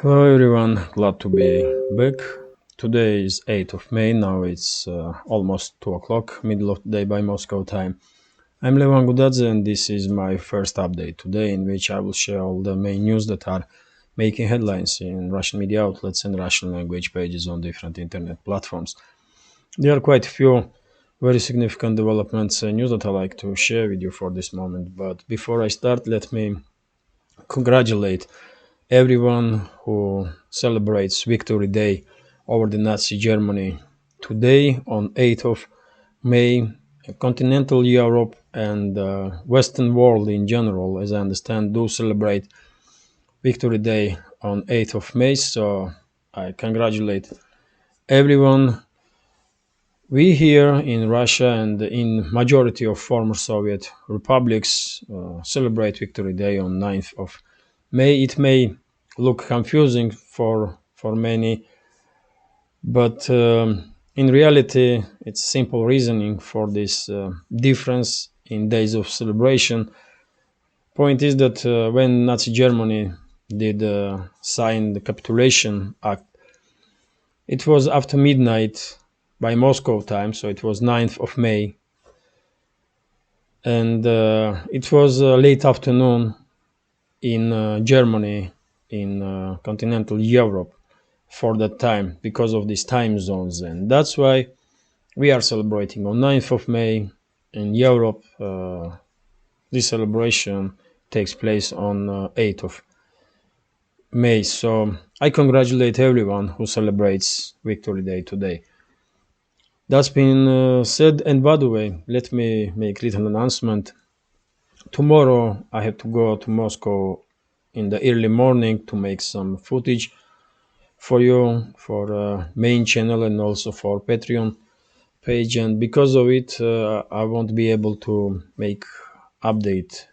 Hello everyone, glad to be back. Today is 8th of May, now it's almost 2 o'clock, middle of the day by Moscow time. I'm Levan Gudadze and this is my first update today, in which I will share all the main news that are making headlines in Russian media outlets and Russian language pages on different internet platforms. There are quite a few very significant developments and news that I like to share with you for this moment, but before I start, let me congratulate everyone who celebrates Victory Day over the Nazi Germany today on 8th of May. Continental Europe and Western world in general, as I understand, do celebrate Victory Day on 8th of May. So I congratulate everyone. We here in Russia and in majority of former Soviet republics celebrate Victory Day on 9th of May. It may look confusing for many, but in reality, it's simple reasoning for this difference in days of celebration. Point is that when Nazi Germany did sign the capitulation act, it was after midnight by Moscow time, so it was 9th of May, and it was late afternoon in Germany, in continental Europe for that time because of these time zones, and that's why we are celebrating on 9th of May in Europe. This celebration takes place on 8th of May. So I congratulate everyone who celebrates Victory Day today. That's been said, and by the way, let me make written announcement. Tomorrow I have to go to Moscow in the early morning to make some footage for you, for main channel and also for Patreon page, and because of it I won't be able to make update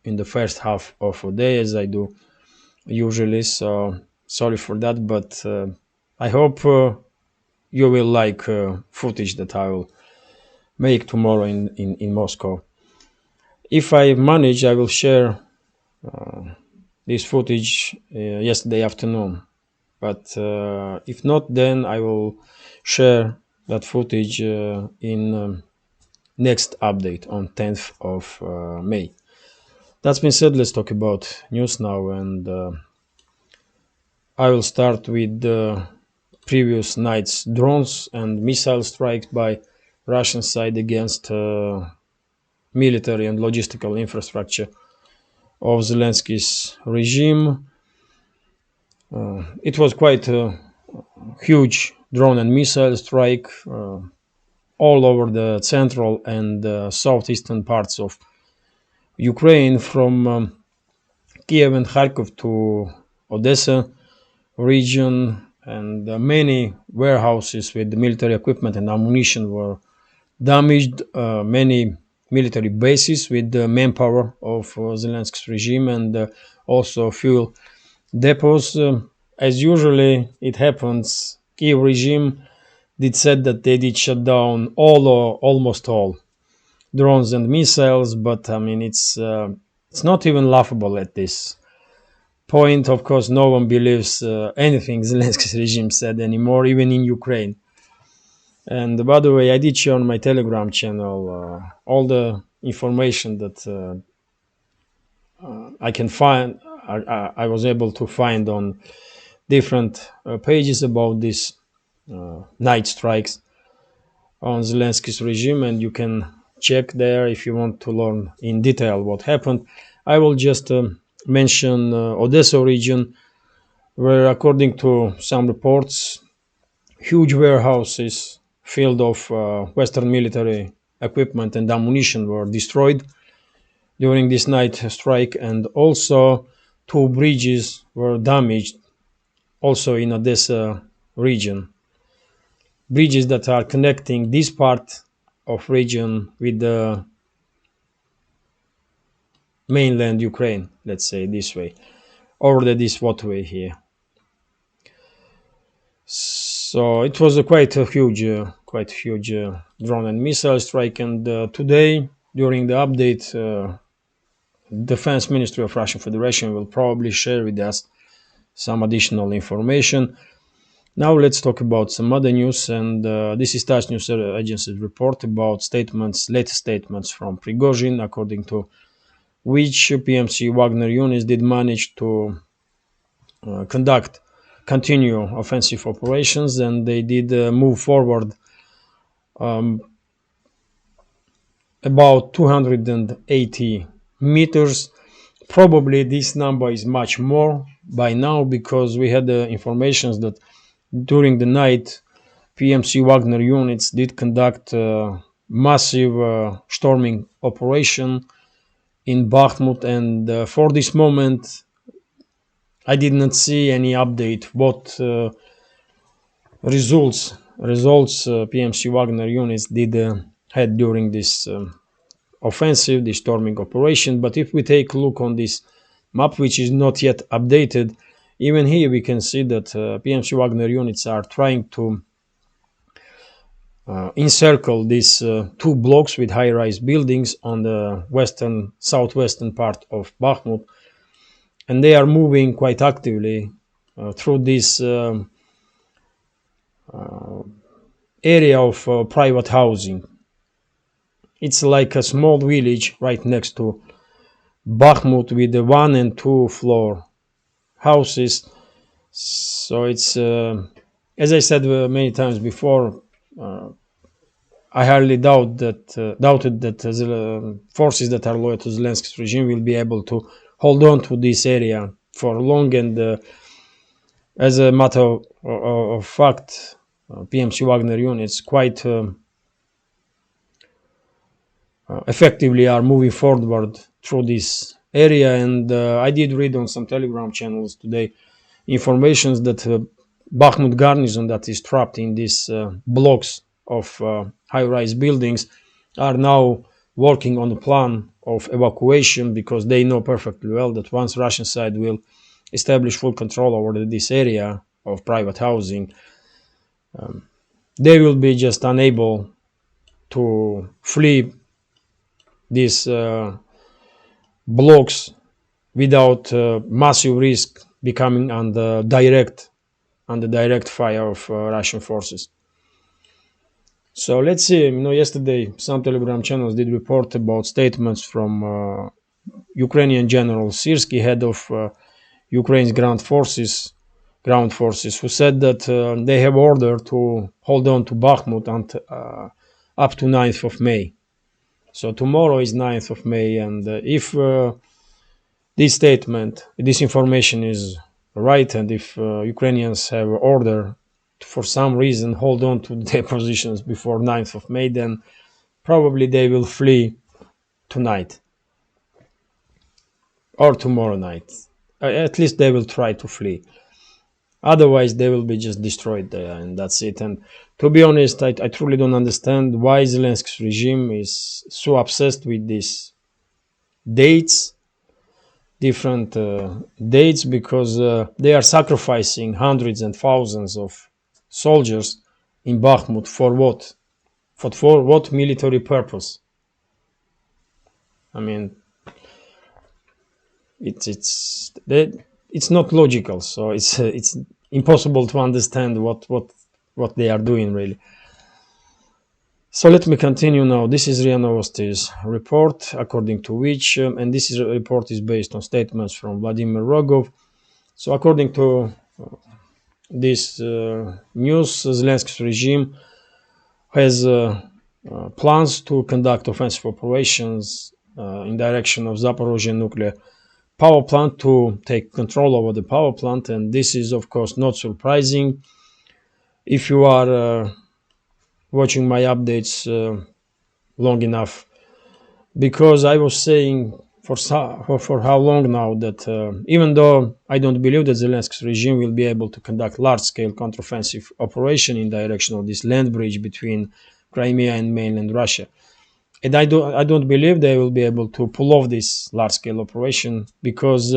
in the first half of a day as I do usually, so sorry for that, but I hope you will like footage that I will make tomorrow in Moscow. If I manage, I will share this footage yesterday afternoon, but if not, then I will share that footage in next update on 10th of May. That's been said, let's talk about news now, and I will start with the previous night's drones and missile strikes by Russian side against military and logistical infrastructure of Zelensky's regime. It was quite a huge drone and missile strike all over the central and southeastern parts of Ukraine, from Kiev and Kharkov to Odessa region, and many warehouses with military equipment and ammunition were damaged. Many military bases with the manpower of Zelensky's regime, and also fuel depots. As usually it happens, Kiev regime did said that they did shut down all or almost all drones and missiles, but I mean it's not even laughable at this point. Of course, no one believes anything Zelensky's regime said anymore, even in Ukraine. And by the way, I did share on my Telegram channel all the information that I can find. I was able to find on different pages about these night strikes on Zelensky's regime, and you can check there if you want to learn in detail what happened. I will just mention Odessa region, where according to some reports, huge warehouses filled of Western military equipment and ammunition were destroyed during this night strike, and also two bridges were damaged also in Odessa region. Bridges that are connecting this part of region with the mainland Ukraine, let's say this way, over this waterway here. So it was quite a huge drone and missile strike, and today during the update, Defense Ministry of Russian Federation will probably share with us some additional information. Now let's talk about some other news, and this is TASS News Agency's report about latest statements from Prigozhin, according to which PMC Wagner units did manage to continue offensive operations, and they did move forward about 280 meters. Probably this number is much more by now, because we had information that during the night PMC Wagner units did conduct massive storming operation in Bakhmut, and for this moment I did not see any update what results PMC Wagner units did had during this offensive, this storming operation. But if we take a look on this map, which is not yet updated, even here we can see that PMC Wagner units are trying to encircle these two blocks with high-rise buildings on the southwestern part of Bakhmut, and they are moving quite actively through this area of private housing. It's like a small village right next to Bakhmut with the 1 and 2 floor houses. So it's, as I said many times before, I hardly doubted that the forces that are loyal to Zelensky's regime will be able to hold on to this area for long. And as a matter of fact, PMC Wagner units quite effectively are moving forward through this area. And I did read on some Telegram channels today information that Bakhmut garrison that is trapped in these blocks of high-rise buildings are now working on a plan of evacuation, because they know perfectly well that once Russian side will establish full control over this area of private housing, they will be just unable to flee these blocks without massive risk becoming under direct fire of Russian forces. So let's see. Yesterday some Telegram channels did report about statements from Ukrainian General Syrskyi, head of Ukraine's ground forces, who said that they have order to hold on to Bakhmut up to 9th of May. So tomorrow is 9th of May, and if this information is right, and if Ukrainians have order to, for some reason, hold on to their positions before 9th of May, then probably they will flee tonight or tomorrow night. At least they will try to flee. Otherwise, they will be just destroyed there, and that's it. And to be honest, I truly don't understand why Zelensky's regime is so obsessed with these dates, different dates, because they are sacrificing hundreds and thousands of soldiers in Bakhmut for what? For what military purpose? I mean, it's not logical. So it's impossible to understand what they are doing, really. So let me continue now. This is RIA Novosti's report, according to which, and this report is based on statements from Vladimir Rogov. So according to this news, Zelensky's regime has plans to conduct offensive operations in direction of Zaporozhya nuclear power plant, to take control over the power plant. And this is, of course, not surprising if you are watching my updates long enough, because I was saying for how long now that even though I don't believe that Zelensky's regime will be able to conduct large-scale counteroffensive operation in direction of this land bridge between Crimea and mainland Russia, and I don't believe they will be able to pull off this large-scale operation, because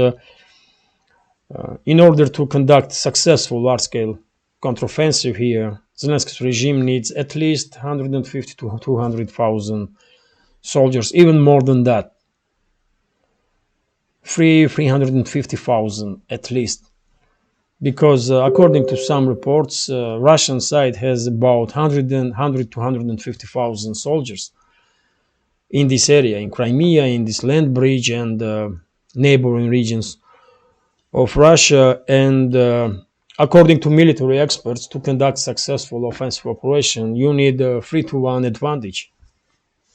in order to conduct successful large-scale counteroffensive here, Zelensky's regime needs at least 150 to 200,000 soldiers, even more than that, 350,000 at least. because according to some reports, Russian side has about 100 to 150,000 soldiers in this area, in Crimea, in this land bridge and neighboring regions of Russia. And according to military experts, to conduct successful offensive operation, you need a 3-to-1 advantage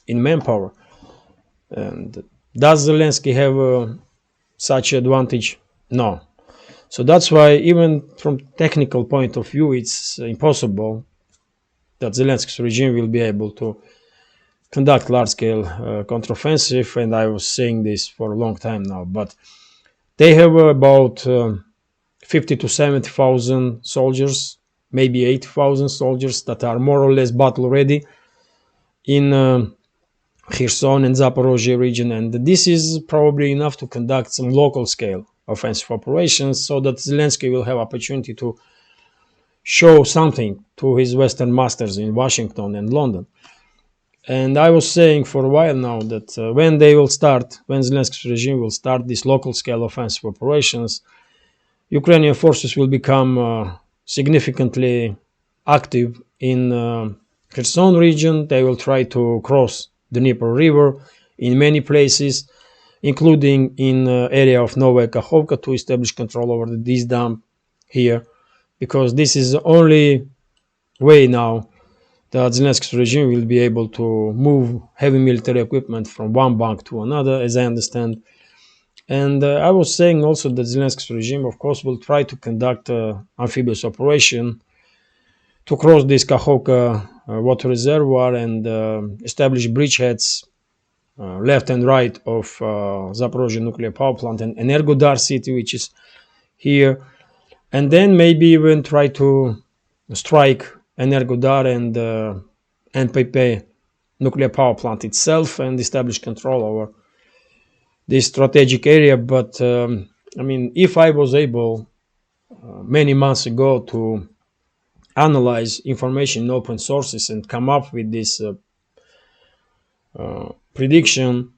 in manpower. And does Zelensky have such advantage? No. So that's why, even from technical point of view, it's impossible that Zelensky's regime will be able to conduct large-scale counteroffensive. And I was saying this for a long time now. But they have about 50 to 70,000 soldiers, maybe 80,000 soldiers that are more or less battle ready in Kherson and Zaporozhye region, and this is probably enough to conduct some local scale offensive operations, so that Zelensky will have opportunity to show something to his Western masters in Washington and London. And I was saying for a while now that when Zelensky's regime will start these local scale offensive operations, Ukrainian forces will become significantly active in Kherson region. They will try to cross the Dnieper River in many places, including in area of Novaya Kakhovka, to establish control over this dam here, because this is the only way now that Zelensky's regime will be able to move heavy military equipment from one bank to another, as I understand. And I was saying also that Zelensky's regime, of course, will try to conduct amphibious operation to cross this Kakhovka water reservoir and establish bridgeheads left and right of Zaporozhye nuclear power plant and Energodar city, which is here, and then maybe even try to strike Energodar and NPP nuclear power plant itself and establish control over this strategic area. But I mean, if I was able many months ago to analyze information in open sources and come up with this prediction,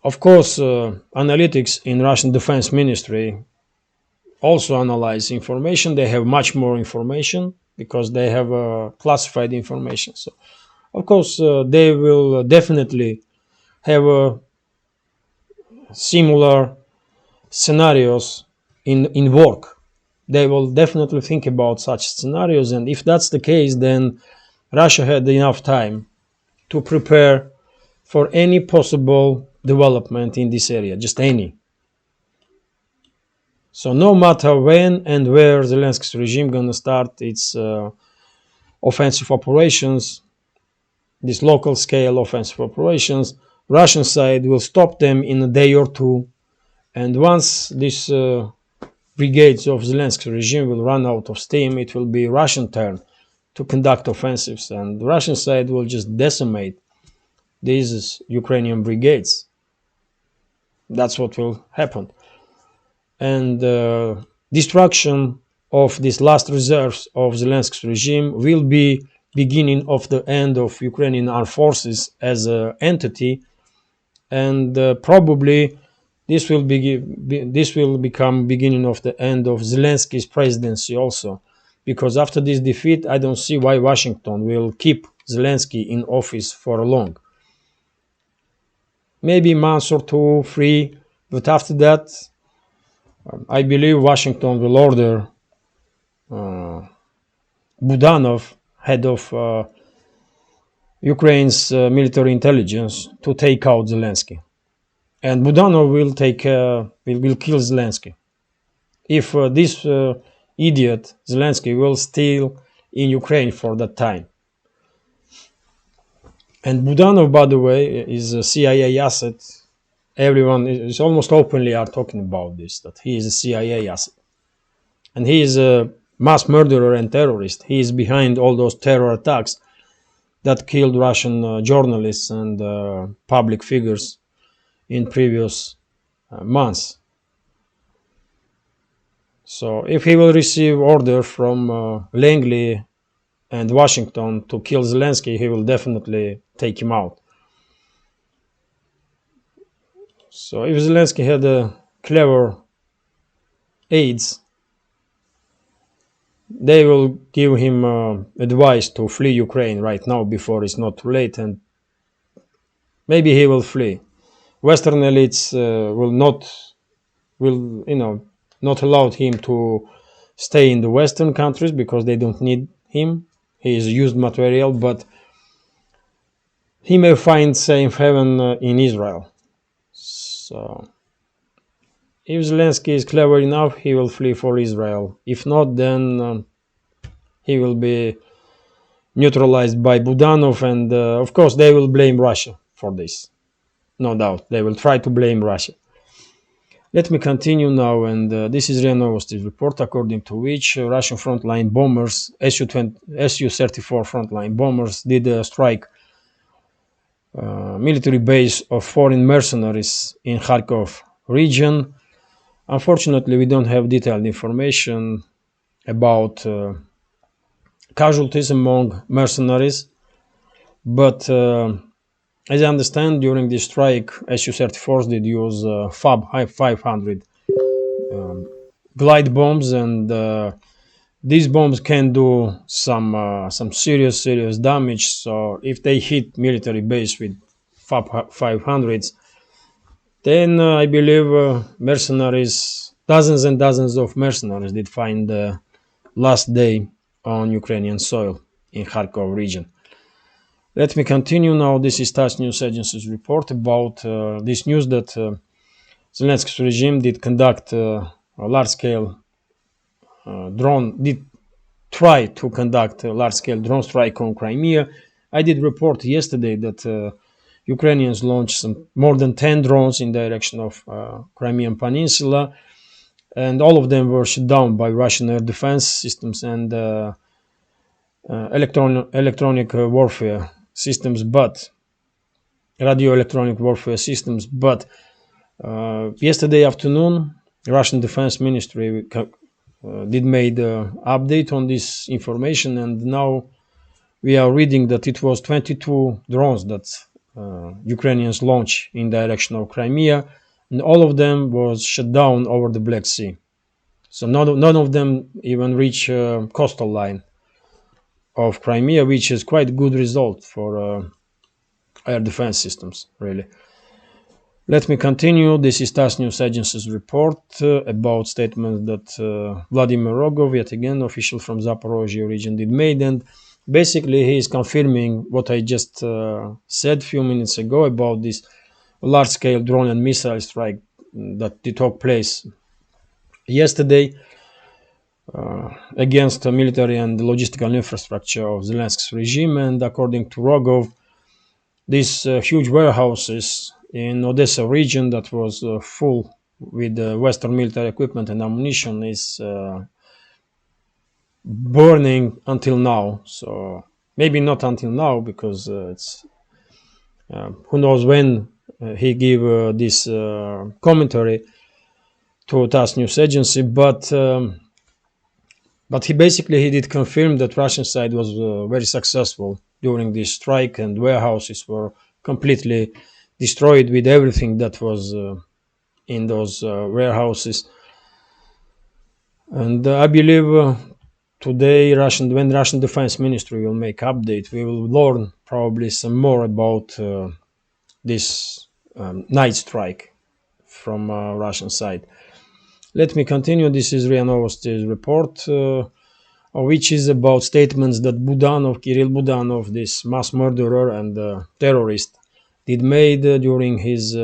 of course, analytics in Russian Defense Ministry also analyze information. They have much more information because they have classified information. So, of course, they will definitely have similar scenarios in work. They will definitely think about such scenarios, and if that's the case, then Russia had enough time to prepare for any possible development in this area, just any. So no matter when and where Zelensky's regime gonna start its offensive operations, these local scale offensive operations, Russian side will stop them in a day or two. And once these brigades of Zelensky regime will run out of steam, it will be Russian turn to conduct offensives, and the Russian side will just decimate these Ukrainian brigades. That's what will happen. And destruction of these last reserves of Zelensky's regime will be beginning of the end of Ukrainian armed forces as an entity, and probably this will become beginning of the end of Zelensky's presidency also, because after this defeat, I don't see why Washington will keep Zelensky in office for long. Maybe a month or 2, 3, but after that, I believe Washington will order Budanov, head of Ukraine's military intelligence, to take out Zelensky, and Budanov will kill Zelensky. If this idiot Zelensky will still in Ukraine for that time. And Budanov, by the way, is a CIA asset. Everyone is almost openly are talking about this, that he is a CIA asset. And he is a mass murderer and terrorist. He is behind all those terror attacks that killed Russian journalists and public figures in previous months. So if he will receive order from Langley and Washington to kill Zelensky, he will definitely take him out. So if Zelensky had a clever aides, they will give him advice to flee Ukraine right now before it's not too late, and maybe he will flee. Western elites will not allow him to stay in the Western countries because they don't need him. He is used material, but he may find safe haven in Israel. So, if Zelensky is clever enough, he will flee for Israel. If not, then he will be neutralized by Budanov, and of course they will blame Russia for this. No doubt, they will try to blame Russia. Let me continue now, and this is RIA Novosti's report, according to which Russian frontline bombers, Su-34 frontline bombers, did strike military base of foreign mercenaries in Kharkov region. Unfortunately, we don't have detailed information about casualties among mercenaries, but as I understand, during this strike, Su-34s did use FAB 500 glide bombs, and these bombs can do some serious damage. So if they hit military base with FAB 500s, then I believe mercenaries, dozens and dozens of mercenaries did find the last day on Ukrainian soil in Kharkov region. Let me continue now. This is TASS News Agency's report about this news that Zelensky's regime did conduct a large-scale try to conduct a large-scale drone strike on Crimea. I did report yesterday that Ukrainians launched more than 10 drones in direction of Crimean Peninsula, and all of them were shot down by Russian air defense systems and electronic warfare systems, but radio electronic warfare systems. But yesterday afternoon, Russian Defense Ministry did made an update on this information, and now we are reading that it was 22 drones that Ukrainians launched in direction of Crimea, and all of them was shut down over the Black Sea. So none of them even reach coastal line of Crimea, which is quite a good result for air defense systems, really. Let me continue. This is TASS News Agency's report about statements that Vladimir Rogov, yet again official from Zaporozhya region, did made, and basically he is confirming what I just said a few minutes ago about this large-scale drone and missile strike that took place yesterday against the military and logistical infrastructure of Zelensky's regime. And according to Rogov, these huge warehouses in Odessa region that was full with Western military equipment and ammunition is burning until now. So maybe not until now, because it's who knows when he gave this commentary to TASS News Agency, but he did confirm that Russian side was very successful during this strike, and warehouses were completely destroyed with everything that was in those warehouses. And I believe today, when Russian Defense Ministry will make update, we will learn probably some more about this night strike from Russian side. Let me continue. This is RIA Novosti's report, which is about statements that Kirill Budanov, this mass murderer and terrorist, did made during his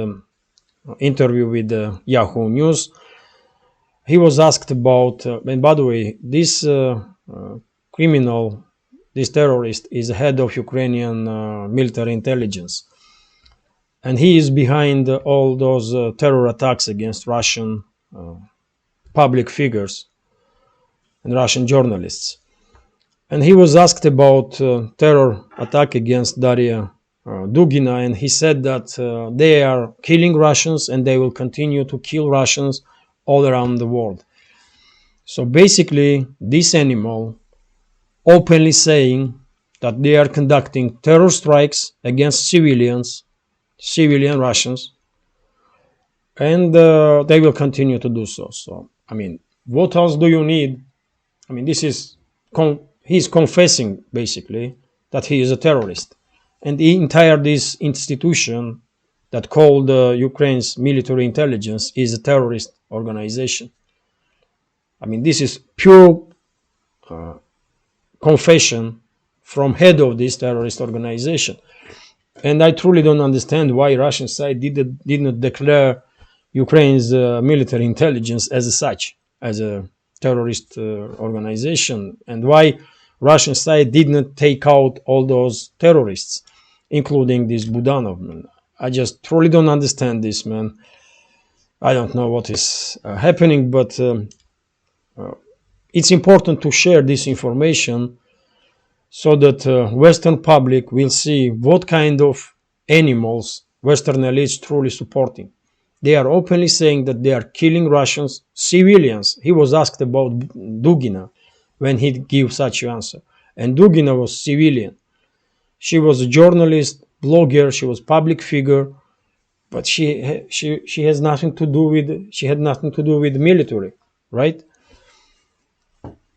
interview with Yahoo News. He was asked about, and by the way, this criminal, this terrorist, is head of Ukrainian military intelligence, and he is behind all those terror attacks against Russian public figures and Russian journalists. And he was asked about terror attack against Daria Dugina, and he said that they are killing Russians and they will continue to kill Russians all around the world. So basically, this animal openly saying that they are conducting terror strikes against civilian Russians, and they will continue to do so. So, I mean, what else do you need I mean, this is he's confessing basically that he is a terrorist, and the entire this institution that called Ukraine's military intelligence is a terrorist organization. I mean, this is pure confession from head of this terrorist organization. And I truly don't understand why Russian side did not declare Ukraine's military intelligence as such, as a terrorist organization, and why Russian side did not take out all those terrorists, including this Budanov, man. I just truly don't understand this, man. I don't know what is happening, but it's important to share this information so that Western public will see what kind of animals Western elites truly supporting. They are openly saying that they are killing Russians, civilians. He was asked about Dugina when he gave such an answer. And Dugina was civilian. She was a journalist, blogger, she was public figure, but she has nothing to do with military, right?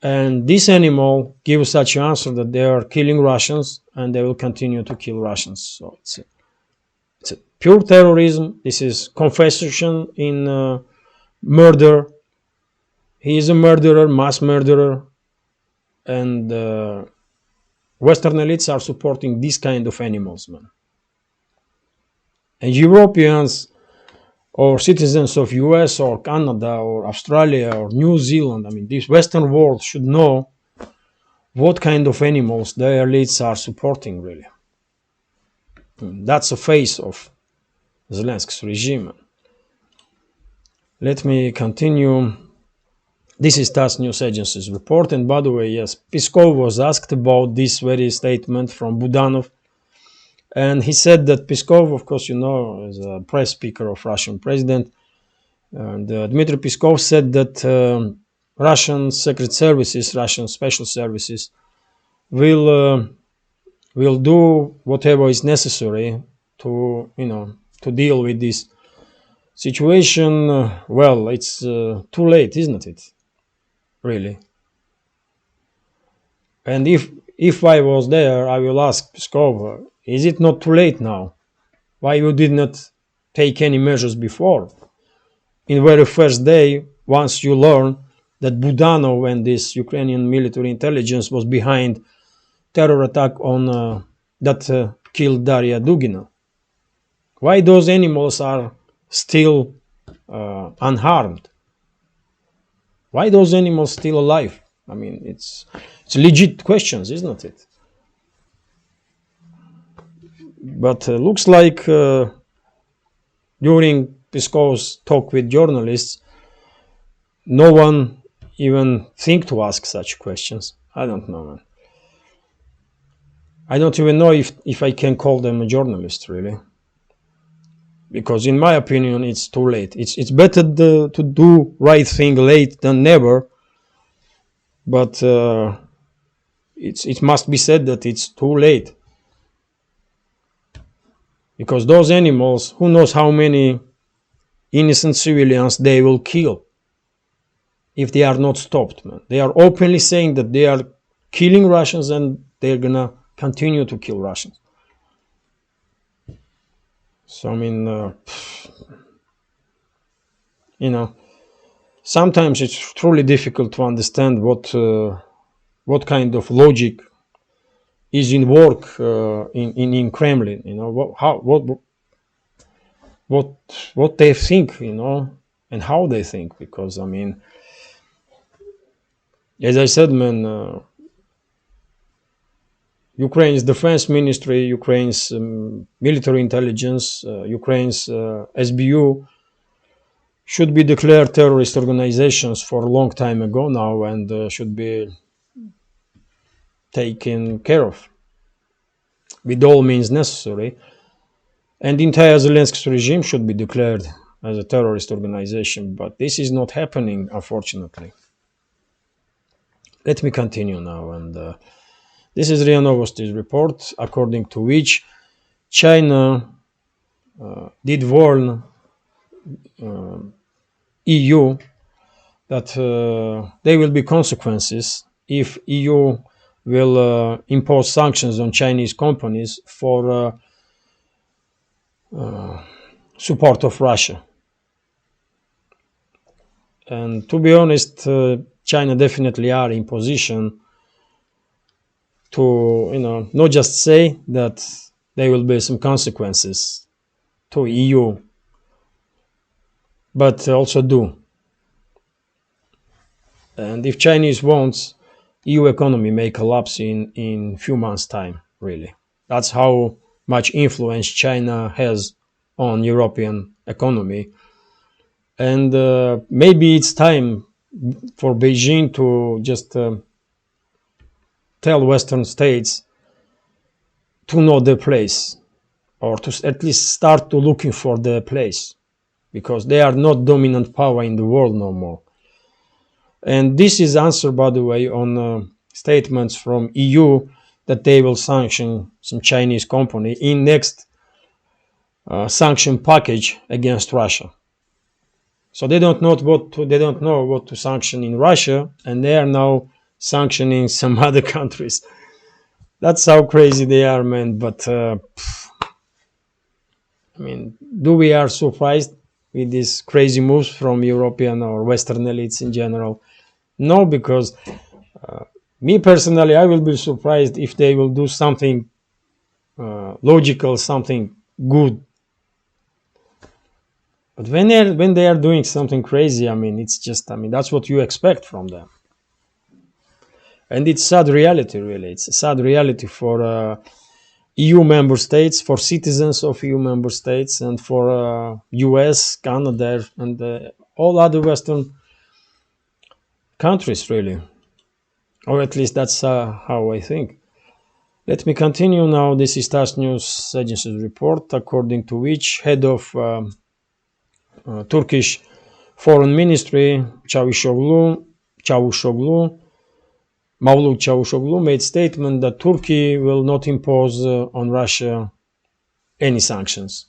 And this animal gives such an answer that they are killing Russians and they will continue to kill Russians. So it's a pure terrorism. This is confession in murder. He is a murderer, mass murderer, and Western elites are supporting this kind of animals, man. And Europeans or citizens of US or Canada or Australia or New Zealand, I mean, this Western world should know what kind of animals the elites are supporting, really. That's the face of Zelensky's regime. Let me continue. This is TASS News Agency's report. And by the way, yes, Peskov was asked about this very statement from Budanov. And he said that Peskov, of course, you know, is a press speaker of Russian president. And Dmitry Peskov said that Russian secret services, Russian special services, will do whatever is necessary to, to deal with this situation. Well, it's too late, isn't it? Really. And if I was there, I will ask Peskov, is it not too late now? Why you did not take any measures before? In the very first day, once you learn that Budanov and this Ukrainian military intelligence was behind terror attack on that killed Daria Dugina. Why those animals are still unharmed? Why those animals still alive? I mean, it's legit questions, isn't it? But looks like during Peskov's talk with journalists, no one even think to ask such questions. I don't know, man. I don't even know if I can call them a journalist, really. Because in my opinion, it's too late. It's better to do right thing late than never. But it must be said that it's too late. Because those animals, who knows how many innocent civilians they will kill if they are not stopped, man. They are openly saying that they are killing Russians and they're gonna continue to kill Russians. So, I mean, sometimes it's truly difficult to understand what kind of logic is in work in Kremlin. What they think, and how they think. Because, I mean, as I said, man, Ukraine's defense ministry, Ukraine's military intelligence, Ukraine's SBU should be declared terrorist organizations for a long time ago now, and should be taken care of with all means necessary. And the entire Zelensky regime should be declared as a terrorist organization, but this is not happening, unfortunately. Let me continue now, and this is RIA Novosti's report, according to which China did warn EU that there will be consequences if EU will impose sanctions on Chinese companies for support of Russia. And to be honest, China definitely are in position to, not just say that there will be some consequences to EU, but also do. And if Chinese wants, EU economy may collapse in few months' time, really. That's how much influence China has on European economy. And maybe it's time for Beijing to just tell Western states to know their place, or to at least start to looking for their place, because they are not dominant power in the world no more. And this is answered, by the way, on statements from EU that they will sanction some Chinese company in next sanction package against Russia. So they don't know what to sanction in Russia, and they are now sanctioning some other countries. That's how crazy they are, man. But do we are surprised with these crazy moves from European or Western elites in general? No, because me personally, I will be surprised if they will do something logical, something good. But when they are doing something crazy, it's just, that's what you expect from them. And it's sad reality, really. It's a sad reality for EU member states, for citizens of EU member states, and for US, Canada, and all other Western countries, really. Or at least that's how I think. Let me continue now. This is TASS News Agency's report, according to which head of Turkish Foreign Ministry, Mevlut Çavuşoğlu, made statement that Turkey will not impose on Russia any sanctions.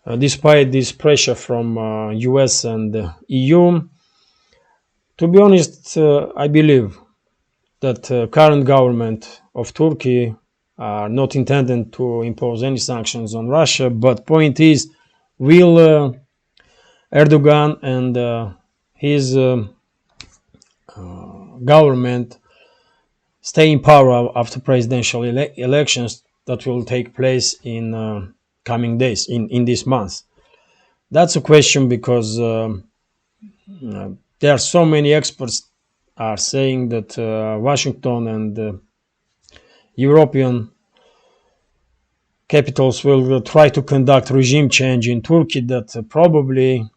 Despite this pressure from US and EU, to be honest, I believe that current government of Turkey are not intended to impose any sanctions on Russia, but point is, will Erdogan and his government stay in power after presidential elections that will take place in coming days, in this month? That's a question, because there are so many experts are saying that Washington and European capitals will try to conduct regime change in Turkey, that probably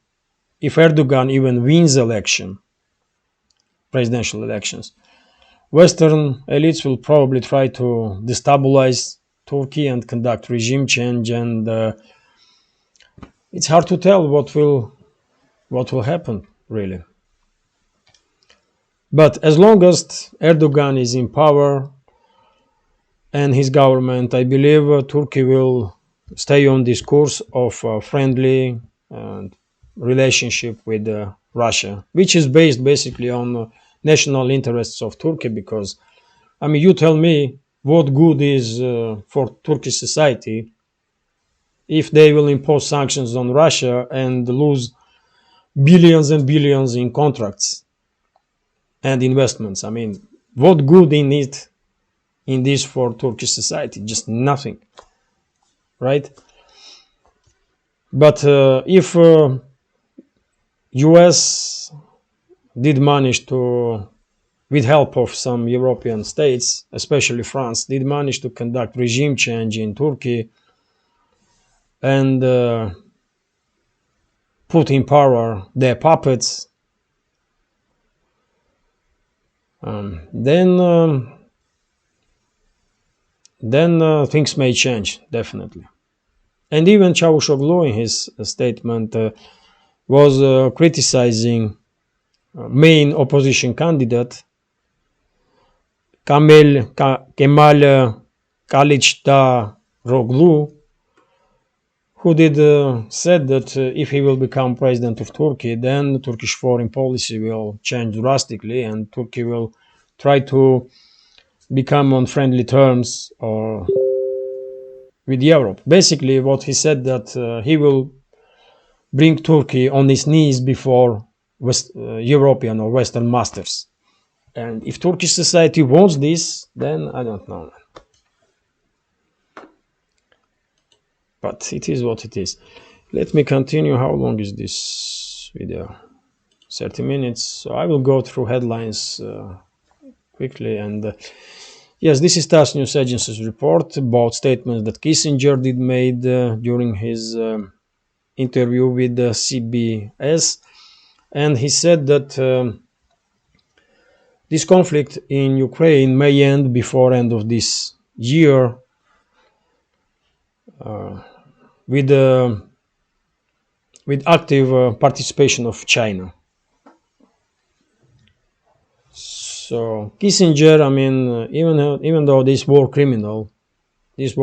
if Erdogan even wins presidential elections, Western elites will probably try to destabilize Turkey and conduct regime change, and it's hard to tell what will happen, really. But as long as Erdogan is in power and his government, I believe Turkey will stay on this course of friendly relationship with Russia, which is based basically on national interests of Turkey. Because, you tell me what good is for Turkish society if they will impose sanctions on Russia and lose billions and billions in contracts and investments. What good in this for Turkish society? Just nothing, right? But if US did manage to, with help of some European states, especially France, did manage to conduct regime change in Turkey and put in power their puppets, then things may change, definitely. And even Çavuşoğlu in his statement was criticizing main opposition candidate Kemal Kılıçdaroğlu, who did said that if he will become president of Turkey, then Turkish foreign policy will change drastically, and Turkey will try to become on friendly terms or with Europe. Basically, what he said that he will bring Turkey on its knees before European or Western masters. And if Turkish society wants this, then I don't know. But it is what it is. Let me continue. How long is this video? 30 minutes. So I will go through headlines quickly. And yes, this is TASS News Agency's report about statements that Kissinger did made during his interview with the CBS. And he said that this conflict in Ukraine may end before end of this year with active participation of China. So Kissinger, I mean, even though this war criminal is,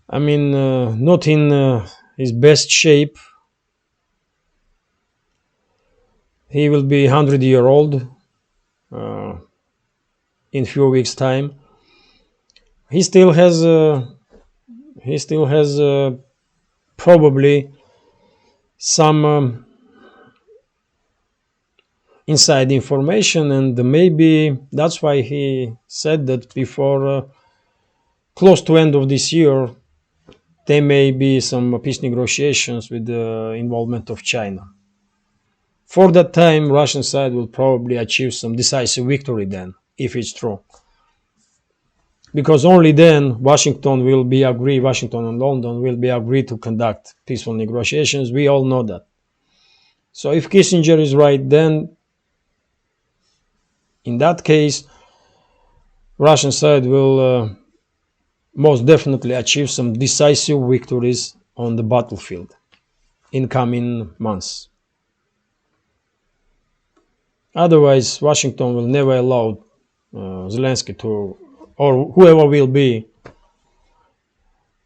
not in his best shape. He will be 100-year-old in few weeks' time. He still has probably some inside information, and maybe that's why he said that before close to end of this year there may be some peace negotiations with the involvement of China. For that time, Russian side will probably achieve some decisive victory then, if it's true. Because only then Washington and London will be agreed to conduct peaceful negotiations. We all know that. So if Kissinger is right, then in that case, Russian side will most definitely achieve some decisive victories on the battlefield in coming months. Otherwise, Washington will never allow Zelensky to, or whoever will be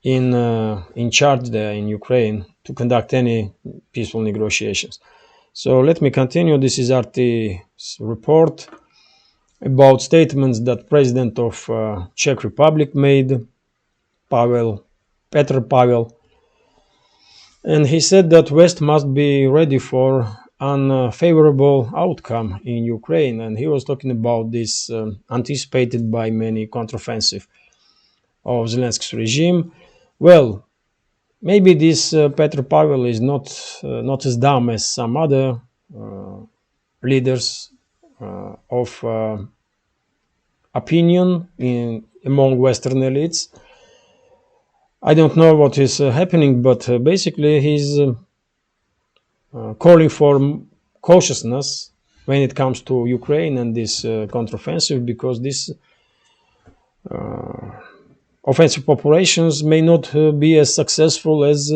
in charge there in Ukraine, to conduct any peaceful negotiations. So let me continue. This is RT's report about statements that President of Czech Republic made, Pavel, and he said that West must be ready for unfavorable outcome in Ukraine, and he was talking about this anticipated by many counteroffensive of Zelensky's regime. Well, maybe this Petr Pavel is not as dumb as some other leaders of opinion among Western elites. I don't know what is happening, but basically he's calling for cautiousness when it comes to Ukraine and this counteroffensive, because this offensive operations may not be as successful as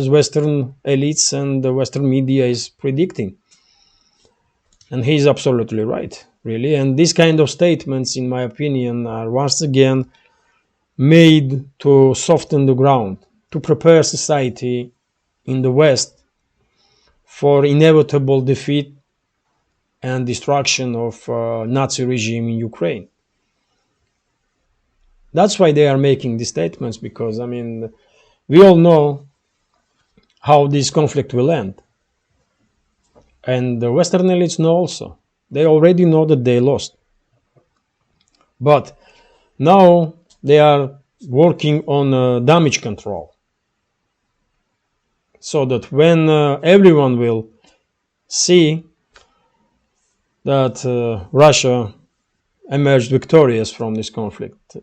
Western elites and the Western media is predicting. And he's absolutely right, really. And these kind of statements, in my opinion, are once again made to soften the ground, to prepare society in the West for inevitable defeat and destruction of Nazi regime in Ukraine. That's why they are making these statements, because, I mean, we all know how this conflict will end. And the Western elites know also. They already know that they lost. But now they are working on damage control, so that when everyone will see that Russia emerged victorious from this conflict,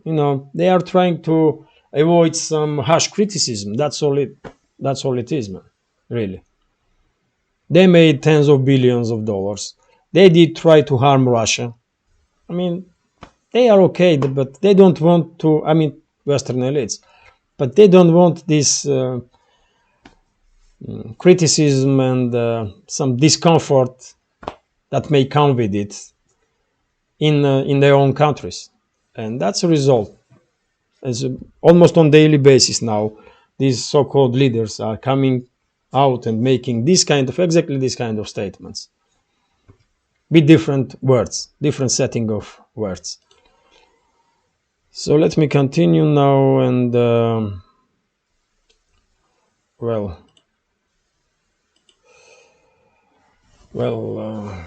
they are trying to avoid some harsh criticism. That's all it is, man, really. They made tens of billions of dollars. They did try to harm Russia. I mean, they are okay, but they don't want to, Western elites, but they don't want this criticism and some discomfort that may come with it in their own countries. And that's a result. As almost on daily basis now, these so-called leaders are coming out and making exactly this kind of statements with different words, different setting of words. So let me continue now, and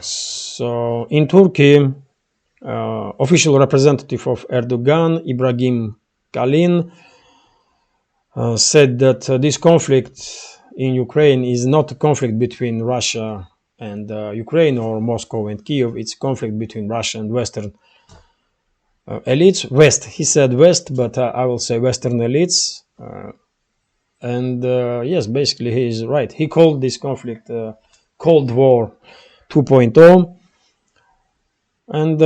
so in Turkey, official representative of Erdogan, Ibrahim Kalın, said that this conflict in Ukraine is not a conflict between Russia and Ukraine or Moscow and Kiev. It's a conflict between Russia and Western elites. He said West, but I will say Western elites. Yes, basically he is right. He called this conflict Cold War 2.0. And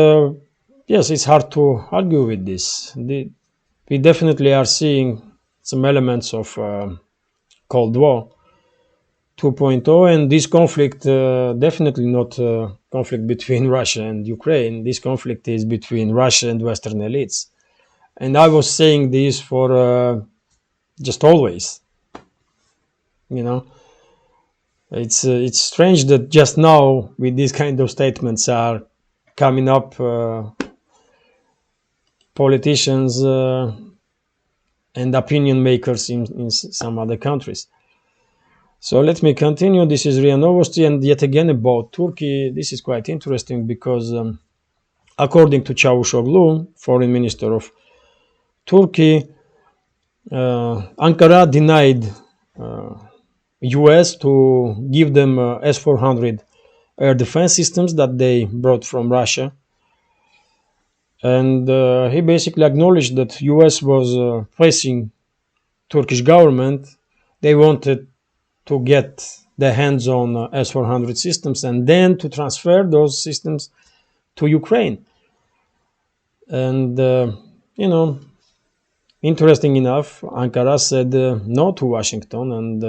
yes, it's hard to argue with this. We definitely are seeing some elements of Cold War 2.0, and this conflict definitely not a conflict between Russia and Ukraine. This conflict is between Russia and Western elites. And I was saying this for just always. You know, it's strange that just now with these kind of statements are coming up politicians and opinion makers in some other countries. So let me continue. This is RIA Novosti, and yet again about Turkey. This is quite interesting because according to Çavuşoğlu, foreign minister of Turkey, Ankara denied US to give them S-400 air defense systems that they brought from Russia. And he basically acknowledged that US was pressing Turkish government. They wanted to get their hands on S-400 systems and then to transfer those systems to Ukraine. And, interesting enough, Ankara said no to Washington. And,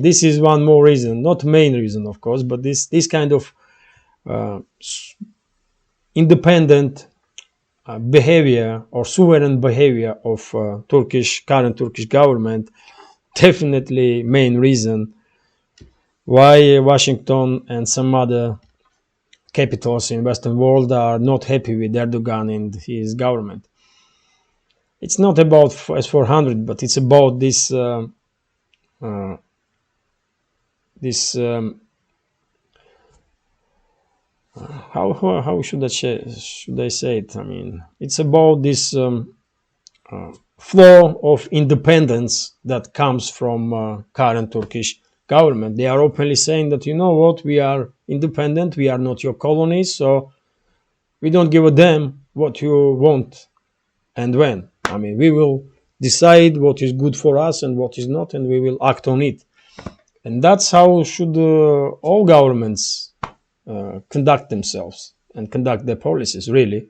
this is one more reason, not main reason, of course, but this kind of independent behavior or sovereign behavior of current Turkish government, definitely main reason why Washington and some other capitals in Western world are not happy with Erdogan and his government. It's not about S-400, but it's about this how should I say it? I mean, it's about this flow of independence that comes from current Turkish government. They are openly saying that, you know what, we are independent, we are not your colonies, so we don't give a damn what you want and when. I mean, we will decide what is good for us and what is not, and we will act on it. And that's how should all governments conduct themselves and conduct their policies, really.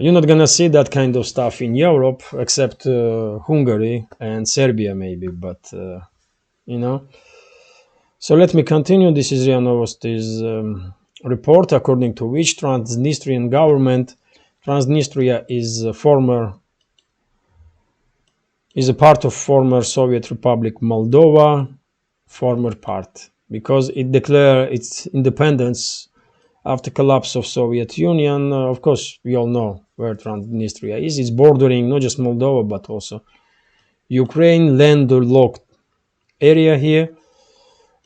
You're not going to see that kind of stuff in Europe, except Hungary and Serbia, maybe, but, So let me continue. This is RIA Novosti's report, according to which Transnistrian government, Transnistria is a part of former Soviet Republic Moldova, former part, because it declared its independence after collapse of Soviet Union. Of course, we all know where Transnistria is. It's bordering not just Moldova, but also Ukraine, landlocked area here.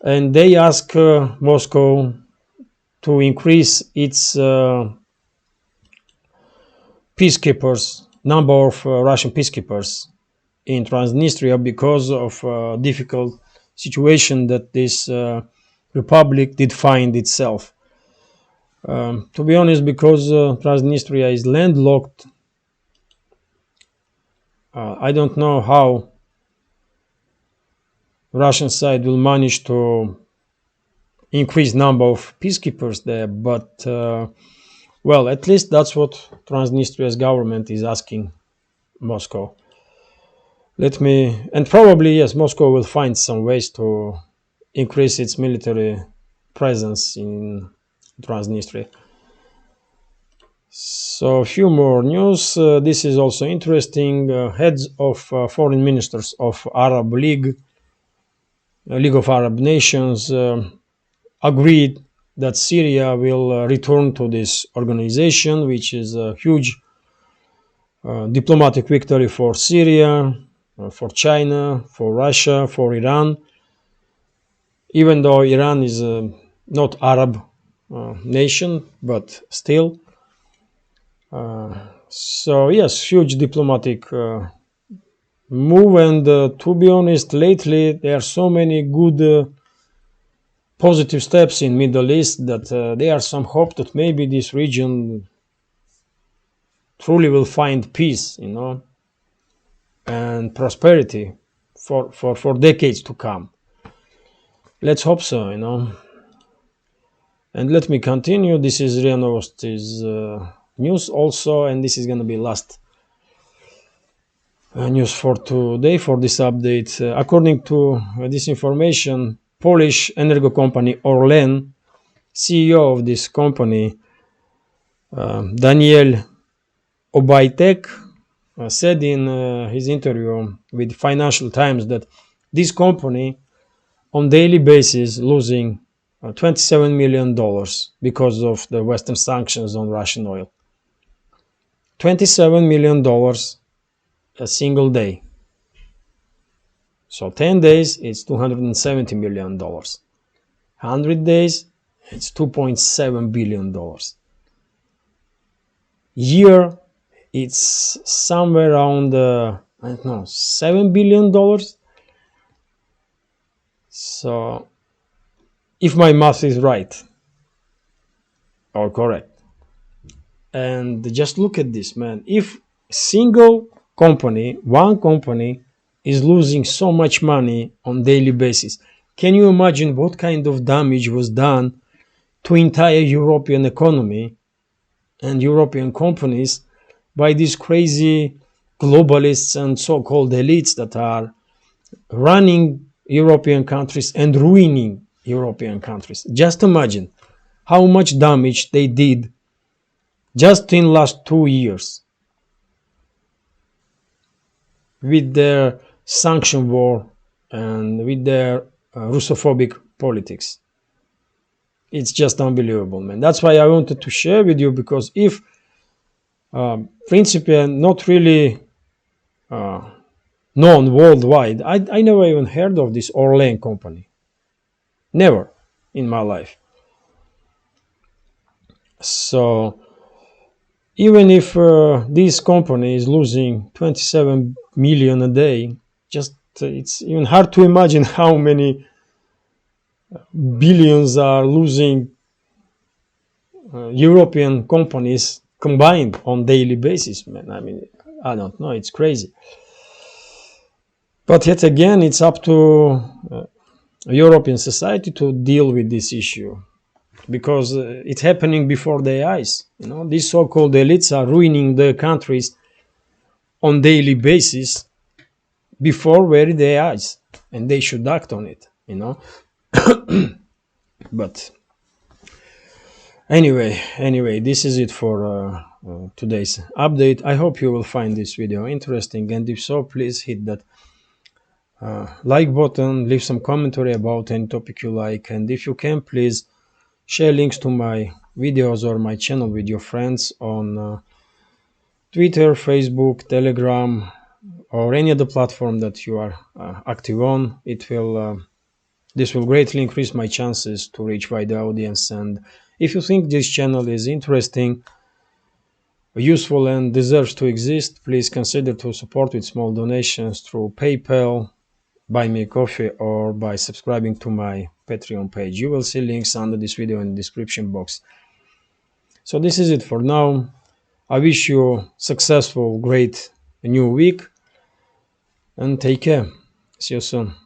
And they ask Moscow to increase its peacekeepers, number of Russian peacekeepers in Transnistria because of difficult situation that this republic did find itself. To be honest, because Transnistria is landlocked, I don't know how Russian side will manage to increase number of peacekeepers there, but at least that's what Transnistria's government is asking Moscow. And probably, yes, Moscow will find some ways to increase its military presence in Transnistria. So a few more news. This is also interesting. Heads of foreign ministers of Arab League, League of Arab Nations, agreed that Syria will return to this organization, which is a huge diplomatic victory for Syria, for China, for Russia, for Iran. Even though Iran is not Arab nation, but still. So yes, huge diplomatic move, and to be honest, lately there are so many good positive steps in Middle East that there are some hope that maybe this region truly will find peace, and prosperity for decades to come. Let's hope so, And let me continue. This is RIA Novosti's news also, and this is going to be last news for today, for this update. According to this information, Polish energo company Orlen, CEO of this company, Daniel Obajtek, said in his interview with Financial Times that this company on daily basis losing $27 million because of the Western sanctions on Russian oil. $27 million a single day. So 10 days, it's $270 million. 100 days, it's $2.7 billion. Year, it's somewhere around, I don't know, $7 billion. So, if my math is right or correct. And just look at this, man. If single company, one company, is losing so much money on daily basis, can you imagine what kind of damage was done to entire European economy and European companies by these crazy globalists and so-called elites that are running European countries and ruining European countries? Just imagine how much damage they did just in last 2 years with their sanction war and with their Russophobic politics. It's just unbelievable, man. That's why I wanted to share with you, because if principally not really known worldwide, I never even heard of this Orlen company. Never in my life. So even if this company is losing 27 million a day, just it's even hard to imagine how many billions are losing European companies combined on daily basis, man. I mean, I don't know, it's crazy. But yet again, it's up to European society to deal with this issue, because it's happening before their eyes. These so-called elites are ruining their countries on daily basis before their eyes, and they should act on it. But anyway, this is it for today's update. I hope you will find this video interesting, and if so, please hit that like button, leave some commentary about any topic you like, and if you can, please share links to my videos or my channel with your friends on Twitter, Facebook, Telegram, or any other platform that you are active on. This will greatly increase my chances to reach wider audience. And if you think this channel is interesting, useful, and deserves to exist, please consider to support with small donations through PayPal, Buy Me a Coffee, or by subscribing to my Patreon page. You will see links under this video in the description box. So this is it for now. I wish you a successful, great new week, and take care. See you soon.